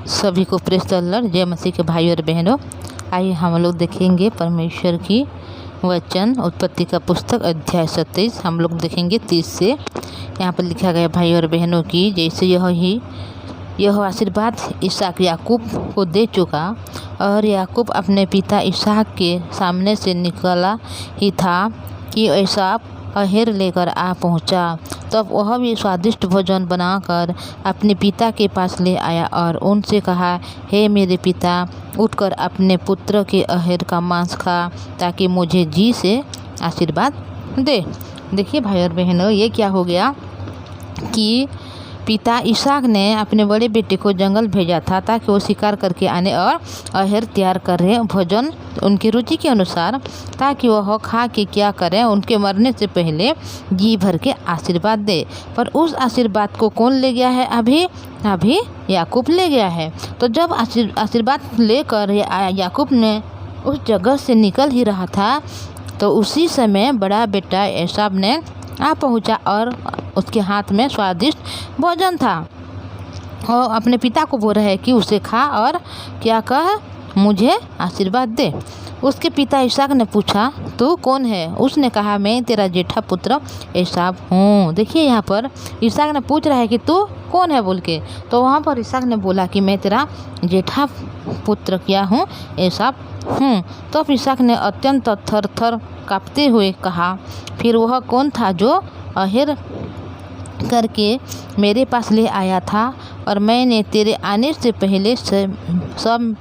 सभी को praise the Lord. जय मसीह के भाई और बहनों, आइए हम लोग देखेंगे परमेश्वर की वचन उत्पत्ति का पुस्तक अध्याय 27। हम लोग देखेंगे 30 से। यहाँ पर लिखा गया भाई और बहनों की, जैसे यह आशीर्वाद इसहाक याकूब को दे चुका और याकूब अपने पिता इसहाक के सामने से निकला ही था कि एसाव अहेर लेकर आ पहुँचा। तब वह भी स्वादिष्ट भोजन बनाकर अपने पिता के पास ले आया और उनसे कहा, हे मेरे पिता, उठकर अपने पुत्र के अहेर का मांस खा, ताकि मुझे जी से आशीर्वाद दे। देखिए भाई और बहनों, ये क्या हो गया कि पिता इसहाक ने अपने बड़े बेटे को जंगल भेजा था ताकि वो शिकार करके आने और अहेर तैयार करे, भोजन उनकी रुचि के अनुसार, ताकि वह खा के क्या करें, उनके मरने से पहले जी भर के आशीर्वाद दे। पर उस आशीर्वाद को कौन ले गया है? अभी याकूब ले गया है। तो जब आशीर्वाद लेकर याकूब ने उस जगह से निकल ही रहा था, तो उसी समय बड़ा बेटा एसाव ने आ पहुँचा और उसके हाथ में स्वादिष्ट भोजन था। और अपने पिता को बोल रहा है कि उसे खा और क्या कह, मुझे आशीर्वाद दे। उसके पिता इसहाक ने पूछा, तू कौन है? उसने कहा, मैं तेरा जेठा पुत्र एसाव हूँ। देखिए यहाँ पर इसहाक ने पूछ रहा है कि तू कौन है बोल के। तो वहाँ पर इसहाक ने बोला कि मैं तेरा जेठा पुत्र क्या हूँ, एसाव हूँ। तो अब इसहाक ने अत्यंत थर-थर काँपते हुए कहा, फिर वह कौन था जो अहेर करके मेरे पास ले आया था और मैंने तेरे आने से पहले सब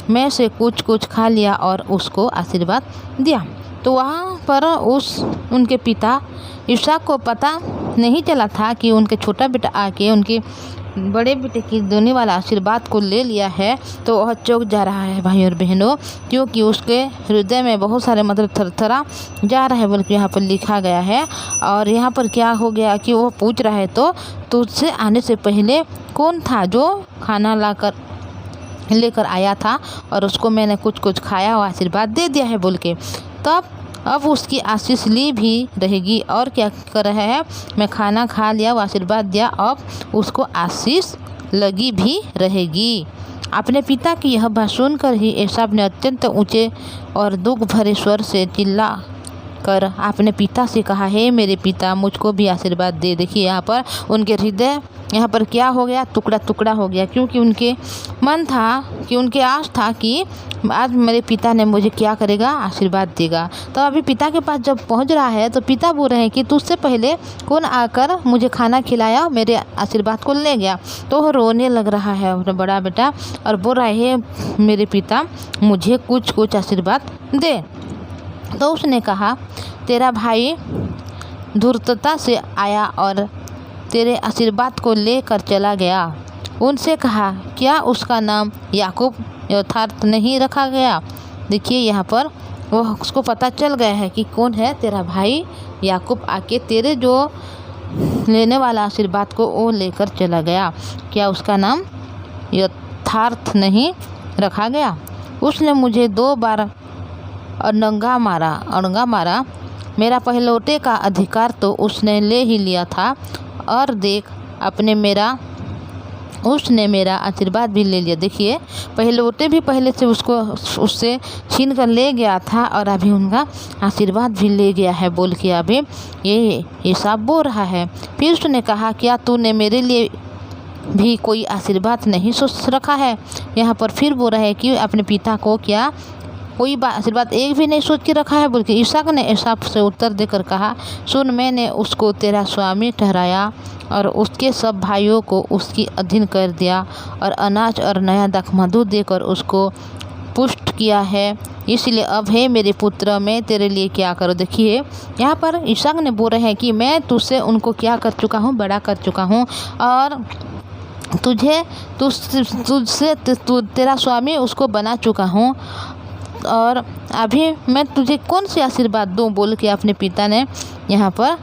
में से कुछ खा लिया और उसको आशीर्वाद दिया। तो वहाँ पर उनके पिता इसहाक को पता नहीं चला था कि उनके छोटा बेटा आके उनके बड़े बेटे की देने वाला आशीर्वाद को ले लिया है। तो वह चौंक जा रहा है भाई और बहनों, क्योंकि उसके हृदय में बहुत सारे थरथरा जा रहा है बोल के यहाँ पर लिखा गया है। और यहाँ पर क्या हो गया कि वो पूछ रहा है, तो तुझसे आने से पहले कौन था जो खाना लेकर आया था और उसको मैंने कुछ खाया और आशीर्वाद दे दिया है बोल के। तब अब उसकी आशीष ली भी रहेगी। और क्या कर रहा है, मैं खाना खा लिया, वो आशीर्वाद दिया, अब उसको आशीष लगी भी रहेगी। अपने पिता की यह बात सुनकर ही एसाव ने अत्यंत ऊंचे और दुख भरे स्वर से चिल्ला कर अपने पिता से कहा, हे मेरे पिता, मुझको भी आशीर्वाद दे। देखिए यहाँ पर उनके हृदय यहाँ पर क्या हो गया, टुकड़ा टुकड़ा हो गया, क्योंकि उनके मन था कि उनके आस था कि आज मेरे पिता ने मुझे क्या करेगा, आशीर्वाद देगा। तो अभी पिता के पास जब पहुंच रहा है तो पिता बोल रहे हैं कि तुझसे पहले कौन आकर मुझे खाना खिलाया, मेरे आशीर्वाद को ले गया। तो वो रोने लग रहा है अपना बड़ा बेटा और बोल रहा है, मेरे पिता, मुझे कुछ आशीर्वाद दे। तो उसने कहा, तेरा भाई धूर्तता से आया और तेरे आशीर्वाद को लेकर चला गया। उनसे कहा, क्या उसका नाम याकूब यथार्थ नहीं रखा गया? देखिए यहाँ पर वह उसको पता चल गया है कि कौन है तेरा भाई याकूब, आके तेरे जो लेने वाला आशीर्वाद को वो लेकर चला गया। क्या उसका नाम यथार्थ नहीं रखा गया? उसने मुझे 2 बार अड़ंगा मारा। मेरा पहलौठे का अधिकार तो उसने ले ही लिया था, और देख, उसने मेरा आशीर्वाद भी ले लिया। देखिए पहलौठे भी पहले से उससे छीन कर ले गया था और अभी उनका आशीर्वाद भी ले गया है बोल के अभी ये एसाव बोल रहा है। फिर उसने कहा, क्या तूने मेरे लिए भी कोई आशीर्वाद नहीं सोच रखा है? यहाँ पर फिर बोल रहा है कि अपने पिता को क्या कोई आशीर्वाद एक भी नहीं सोच के रखा है बोल के। इसहाक ने एसाव से उत्तर देकर कहा, सुन, मैंने उसको तेरा स्वामी ठहराया और उसके सब भाइयों को उसकी अधीन कर दिया और अनाज और नया दाखमधु देकर उसको पुष्ट किया है। इसलिए अब हे मेरे पुत्र, मैं तेरे लिए क्या करूं? देखिए यहाँ पर इसहाक ने बोल रहे हैं कि मैं तुझसे उनको क्या कर चुका हूँ, बड़ा कर चुका हूँ, और तुझसे तेरा स्वामी उसको बना चुका हूँ, और अभी मैं तुझे कौन सी आशीर्वाद दूं बोल के अपने पिता ने यहाँ पर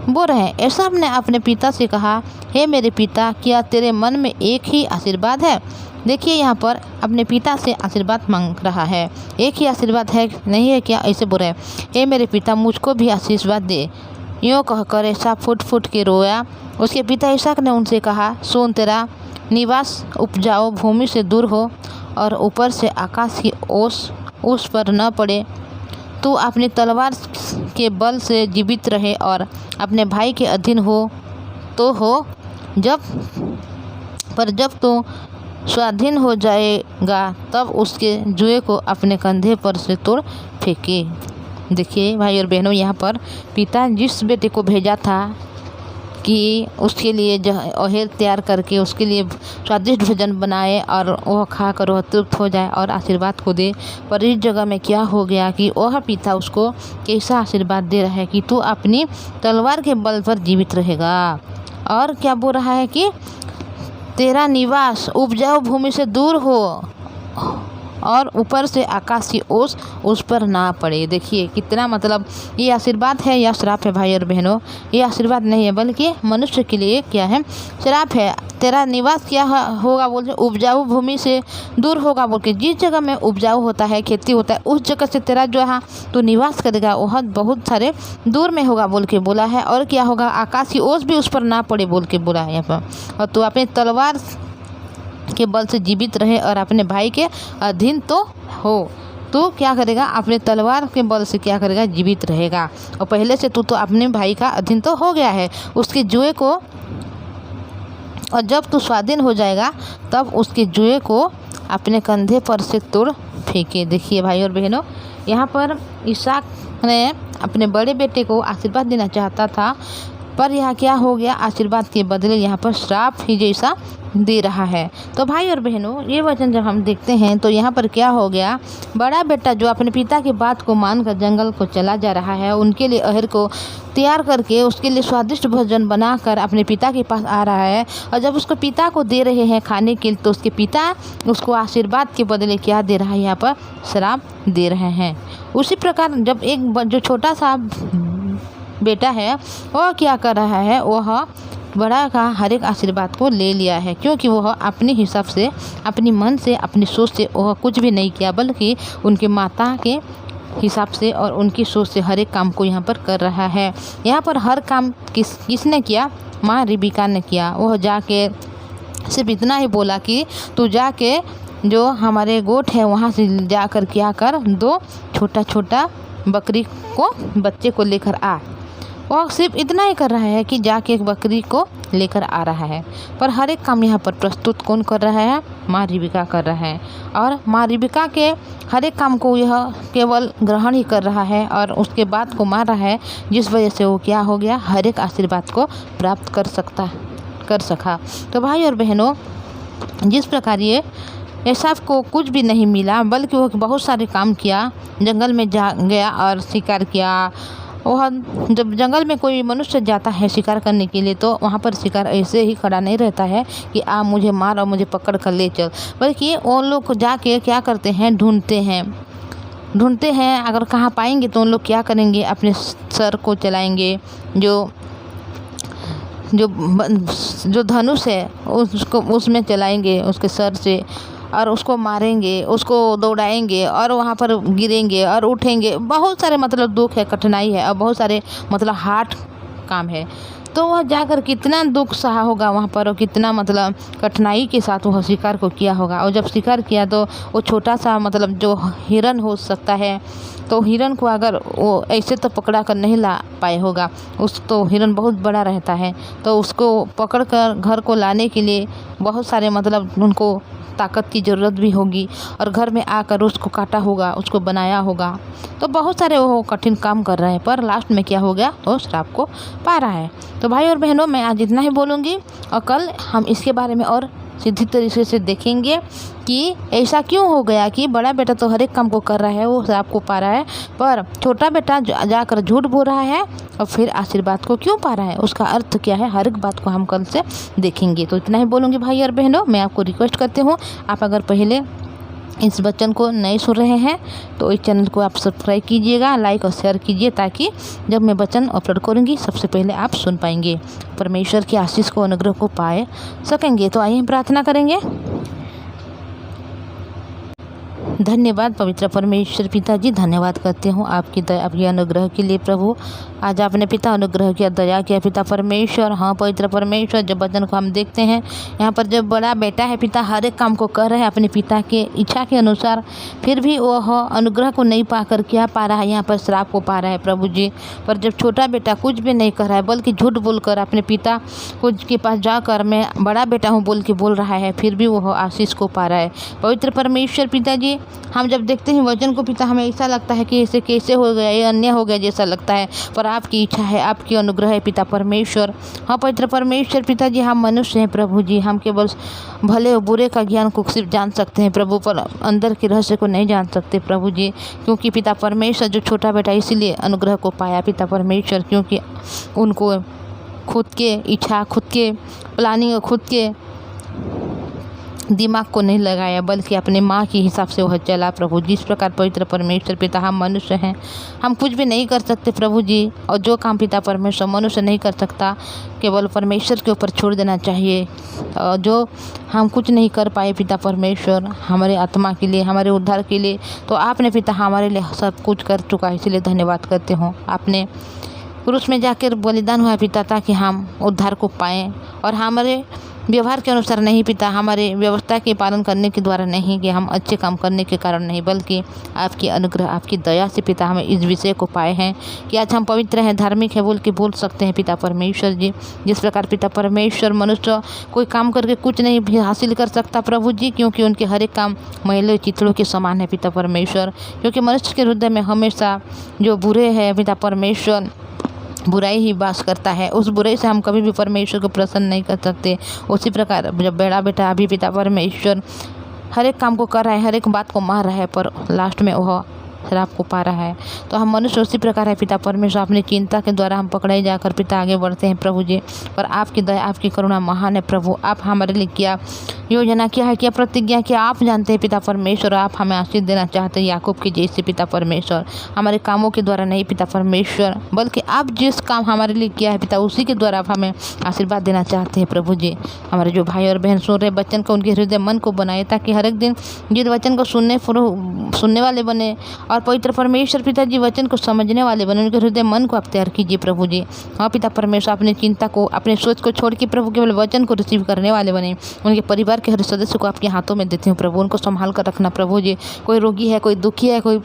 बोल रहे हैं। एसाव ने अपने पिता से कहा, हे मेरे पिता, क्या तेरे मन में एक ही आशीर्वाद है? देखिए यहाँ पर अपने पिता से आशीर्वाद मांग रहा है। एक ही आशीर्वाद है, नहीं है क्या? ऐसे बोल रहे हैं, हे मेरे पिता, मुझको भी आशीर्वाद दे। यूँ कहकर एसाव फूट फूट के रोया। उसके पिता इसहाक ने उनसे कहा, सुन, तेरा निवास उपजाऊ भूमि से दूर हो और ऊपर से आकाश की ओस उस पर न पड़े। तू अपनी तलवार के बल से जीवित रहे और अपने भाई के अधीन हो तो हो, जब तू स्वाधीन हो जाएगा तब उसके जुए को अपने कंधे पर से तोड़ फेंके। देखिए भाई और बहनों, यहाँ पर पिता जिस बेटे को भेजा था कि उसके लिए अहेर तैयार करके उसके लिए स्वादिष्ट भोजन बनाए और वह खा कर वह तृप्त हो जाए और आशीर्वाद को दे, पर इस जगह में क्या हो गया कि वह पिता उसको कैसा आशीर्वाद दे रहा है कि तू अपनी तलवार के बल पर जीवित रहेगा। और क्या बोल रहा है कि तेरा निवास उपजाऊ भूमि से दूर हो और ऊपर से आकाश की ओस उस पर ना पड़े। देखिए कितना मतलब ये आशीर्वाद है या श्राप है भाई और बहनों। ये आशीर्वाद नहीं है बल्कि मनुष्य के लिए क्या है, श्राप है। तेरा निवास क्या होगा बोल, उपजाऊ भूमि से दूर होगा बोल के। जिस जगह में उपजाऊ होता है, खेती होता है, उस जगह से तेरा जो है तो निवास करेगा वह बहुत सारे दूर में होगा बोल के बोला है। और क्या होगा, आकाश की ओस भी उस पर ना पड़े बोल के बोला है यहाँ पर। और तू अपनी तलवार के बल से जीवित रहे और अपने भाई के अधीन तो हो। तो क्या करेगा, अपने तलवार के बल से क्या करेगा, जीवित रहेगा। और पहले से तू तो अपने भाई का अधीन तो हो गया है उसके जुए को, और जब तू स्वाधीन हो जाएगा तब उसके जुए को अपने कंधे पर से तोड़ फेंके। देखिए भाई और बहनों, यहाँ पर इसहाक ने अपने बड़े बेटे को आशीर्वाद देना चाहता था, पर यहाँ क्या हो गया, आशीर्वाद के बदले यहाँ पर श्राप ही जैसा दे रहा है। तो भाई और बहनों, ये वचन जब हम देखते हैं तो यहाँ पर क्या हो गया, बड़ा बेटा जो अपने पिता की बात को मानकर जंगल को चला जा रहा है, उनके लिए अहेर को तैयार करके उसके लिए स्वादिष्ट भोजन बनाकर अपने पिता के पास आ रहा है। और जब उसको पिता को दे रहे हैं खाने के लिए, तो उसके पिता उसको आशीर्वाद के बदले क्या दे रहा है, यहाँ पर श्राप दे रहे हैं। उसी प्रकार जब एक जो छोटा सा बेटा है वह क्या कर रहा है, वह बड़ा का हर एक आशीर्वाद को ले लिया है, क्योंकि वह अपने हिसाब से, अपनी मन से, अपनी सोच से वह कुछ भी नहीं किया, बल्कि उनके माता के हिसाब से और उनकी सोच से हर एक काम को यहाँ पर कर रहा है। यहाँ पर हर काम किसने किया, माँ रिबिका ने किया। वह जाके सिर्फ इतना ही बोला कि तू जाके जो हमारे गोट है वहाँ से जाकर क्या कर, 2 छोटा छोटा बकरी को, बच्चे को लेकर आ। वह सिर्फ इतना ही कर रहा है कि जाके एक बकरी को लेकर आ रहा है, पर हर एक काम यहाँ पर प्रस्तुत कौन कर रहा है, माँ रिबिका कर रहा है। और माँ रिबिका के हर एक काम को यह केवल ग्रहण ही कर रहा है और उसके बाद को मान रहा है, जिस वजह से वो क्या हो गया, हर एक आशीर्वाद को प्राप्त कर सका। तो भाई और बहनों, जिस प्रकार ये एसाव को कुछ भी नहीं मिला, बल्कि वो बहुत सारे काम किया, जंगल में जा गया और शिकार किया। वह जब जंगल में कोई मनुष्य जाता है शिकार करने के लिए, तो वहाँ पर शिकार ऐसे ही खड़ा नहीं रहता है कि आ मुझे मार और मुझे पकड़ कर ले चल, बल्कि वो लोग जाके क्या करते हैं, ढूंढते हैं। अगर कहाँ पाएंगे तो उन लोग क्या करेंगे, अपने सर को चलाएंगे, जो धनुष है उसको उसमें चलाएंगे उसके सर से, और उसको मारेंगे, उसको दौड़ाएंगे और वहाँ पर गिरेंगे और उठेंगे। बहुत सारे मतलब दुख है, कठिनाई है और बहुत सारे मतलब हार्ड काम है। तो वह जाकर कितना दुख सहा होगा वहाँ पर, और कितना मतलब कठिनाई के साथ वह शिकार को किया होगा। और जब शिकार किया तो वो छोटा सा मतलब जो हिरन हो सकता है, तो हिरन को अगर वो ऐसे तो पकड़ा कर नहीं ला पाए होगा, तो हिरन बहुत बड़ा रहता है, तो उसको पकड़ कर घर को लाने के लिए बहुत सारे मतलब उनको ताकत की ज़रूरत भी होगी, और घर में आकर उसको काटा होगा, उसको बनाया होगा। तो बहुत सारे वो कठिन काम कर रहे हैं, पर लास्ट में क्या हो गया, तो श्राप को पा रहा है। तो भाई और बहनों, मैं आज इतना ही बोलूँगी, और कल हम इसके बारे में और सीधी तरीके से देखेंगे कि ऐसा क्यों हो गया कि बड़ा बेटा तो हर एक काम को कर रहा है, वो श्राप को पा रहा है, पर छोटा बेटा जाकर झूठ बोल रहा है और फिर आशीर्वाद को क्यों पा रहा है, उसका अर्थ क्या है, हर एक बात को हम कल से देखेंगे। तो इतना ही बोलूँगी भाई और बहनों। मैं आपको रिक्वेस्ट करती हूँ, आप अगर पहले इस वचन को नहीं सुन रहे हैं तो इस चैनल को आप सब्सक्राइब कीजिएगा, लाइक और शेयर कीजिए, ताकि जब मैं वचन अपलोड करूँगी सबसे पहले आप सुन पाएंगे, परमेश्वर की आशीष को, अनुग्रह को पाए सकेंगे। तो आइए हम प्रार्थना करेंगे। धन्यवाद पवित्र परमेश्वर पिता जी, धन्यवाद करते हूँ आपकी दया, आपके अनुग्रह के लिए प्रभु। आज आपने पिता अनुग्रह किया, दया किया पिता परमेश्वर। हाँ पवित्र परमेश्वर, जब वचन को हम देखते हैं यहाँ पर, जब बड़ा बेटा है पिता हर एक काम को कर रहे हैं अपने पिता के इच्छा के अनुसार, फिर भी वह अनुग्रह को नहीं पा कर क्या पा रहा है, यहाँ पर श्राप को पा रहा है प्रभु जी। पर जब छोटा बेटा कुछ भी नहीं कर रहा है बल्कि झूठ बोलकर अपने पिता को के पास जाकर मैं बड़ा बेटा हूँ बोल रहा है, फिर भी वह आशीष को पा रहा है पवित्र परमेश्वर पिताजी। हम जब देखते हैं वचन को पिता, हमें ऐसा लगता है कि इसे कैसे हो गया, ये अन्य हो गया जैसा लगता है, पर आपकी इच्छा है, आपकी अनुग्रह है पिता परमेश्वर। हाँ पवित्र परमेश्वर पिताजी, हम मनुष्य हैं प्रभु जी, हम केवल भले और बुरे का ज्ञान को सिर्फ जान सकते हैं प्रभु, पर अंदर के रहस्य को नहीं जान सकते प्रभु जी। क्योंकि पिता परमेश्वर जो छोटा बेटा इसीलिए अनुग्रह को पाया पिता परमेश्वर, क्योंकि उनको खुद के इच्छा, खुद के प्लानिंग और खुद के दिमाग को नहीं लगाया, बल्कि अपने माँ के हिसाब से वह चला प्रभु। जिस प्रकार पवित्र परमेश्वर पिता हम मनुष्य हैं, हम कुछ भी नहीं कर सकते प्रभु जी, और जो काम पिता परमेश्वर मनुष्य नहीं कर सकता केवल परमेश्वर के ऊपर छोड़ देना चाहिए। और जो हम कुछ नहीं कर पाए पिता परमेश्वर हमारे आत्मा के लिए, हमारे उद्धार के लिए, तो आपने पिता हमारे लिए सब कुछ कर चुका है, इसलिए धन्यवाद करते हो। आपने क्रूस में जाकर बलिदान हुआ पिता, ताकि हम उद्धार को पाएँ, और हमारे व्यवहार के अनुसार नहीं पिता, हमारे व्यवस्था के पालन करने के द्वारा नहीं, कि हम अच्छे काम करने के कारण नहीं, बल्कि आपकी अनुग्रह, आपकी दया से पिता हमें इस विषय को पाए हैं कि आज हम पवित्र हैं, धार्मिक है बोल सकते हैं पिता परमेश्वर जी। जिस प्रकार पिता परमेश्वर मनुष्य कोई काम करके कुछ नहीं भी हासिल कर सकता प्रभु जी, क्योंकि उनके हर एक काम मैले चित्रों के समान है पिता परमेश्वर। क्योंकि मनुष्य के हृदय में हमेशा जो बुरे है पिता परमेश्वर, बुराई ही वास करता है, उस बुराई से हम कभी भी परमेश्वर को प्रसन्न नहीं कर सकते। उसी प्रकार जब बड़ा बेटा अभी पिता परमेश्वर हर एक काम को कर रहा है, हर एक बात को मार रहा है, पर लास्ट में वह श्राप को पा रहा है, तो हम मनुष्य उसी प्रकार है पिता परमेश्वर। अपनी चिंता के द्वारा हम पकड़े जाकर पिता आगे बढ़ते हैं प्रभु जी, पर आपकी दया, आपकी करुणा महान है प्रभु। आप हमारे लिए क्या योजना क्या है, क्या प्रतिज्ञा क्या आप जानते हैं पिता परमेश्वर। आप हमें आशीष देना चाहते हैं याकूब के जैसे पिता परमेश्वर, हमारे कामों के द्वारा नहीं पिता परमेश्वर, बल्कि आप जिस काम हमारे लिए किया है पिता उसी के द्वारा आप हमें आशीर्वाद देना चाहते हैं प्रभु जी। हमारे जो भाई और बहन सुन रहे वचन को, उनके हृदय मन को बनाए, ताकि हर एक दिन जिस वचन को सुनने वाले बने, और पवित्र परमेश्वर पिताजी वचन को समझने वाले बने, उनके हृदय मन को आप तैयार कीजिए प्रभु जी। हाँ पिता परमेश्वर, अपनी चिंता को, अपने सोच को छोड़ के प्रभु केवल वचन को रिसीव करने वाले बने। उनके परिवार के हर सदस्य को आपके हाथों में देती हूँ प्रभु, उनको संभाल कर रखना प्रभु जी। कोई रोगी है, कोई दुखी है, कोई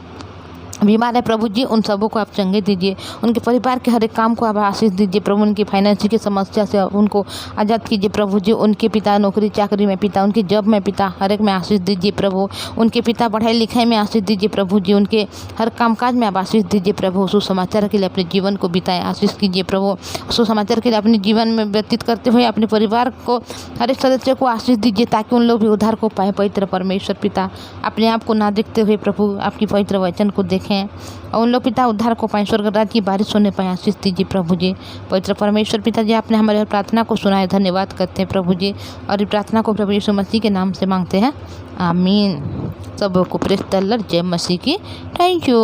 बीमार है प्रभु जी, उन सबों को आप चंगे दीजिए। उनके परिवार के हर एक काम को आप आशीष दीजिए प्रभु। उनकी फाइनेंशियल की समस्या से उनको आज़ाद कीजिए प्रभु जी। उनके पिता नौकरी चाकरी में पिता, उनकी जॉब में पिता, हर एक में आशीष दीजिए प्रभु। उनके पिता पढ़ाई लिखाई में आशीष दीजिए प्रभु जी। उनके हर कामकाज में आप आशीष दीजिए प्रभु। सुसमाचार के लिए अपने जीवन को बिताएं, आशीष कीजिए प्रभु। सुसमाचार के लिए अपने जीवन में व्यतीत करते हुए अपने परिवार को, हर एक सदस्य को आशीष दीजिए, ताकि उन लोग भी उद्धार को पाए पवित्र परमेश्वर पिता। अपने आप को ना देखते हुए प्रभु आपकी पवित्र वचन को देखें, और उन लोग पिता उद्धार को पाएं, स्वर्ग राज्य की बारिश होने पाए, आशीष दीजिए प्रभु जी। पवित्र परमेश्वर पिता जी, आपने हमारे प्रार्थना को सुना है, धन्यवाद करते हैं प्रभु जी। और इस प्रार्थना को प्रभु यीशु मसीह के नाम से मांगते हैं, आमीन। सबको प्रेज द लॉर्ड, जय मसीह की। Thank you.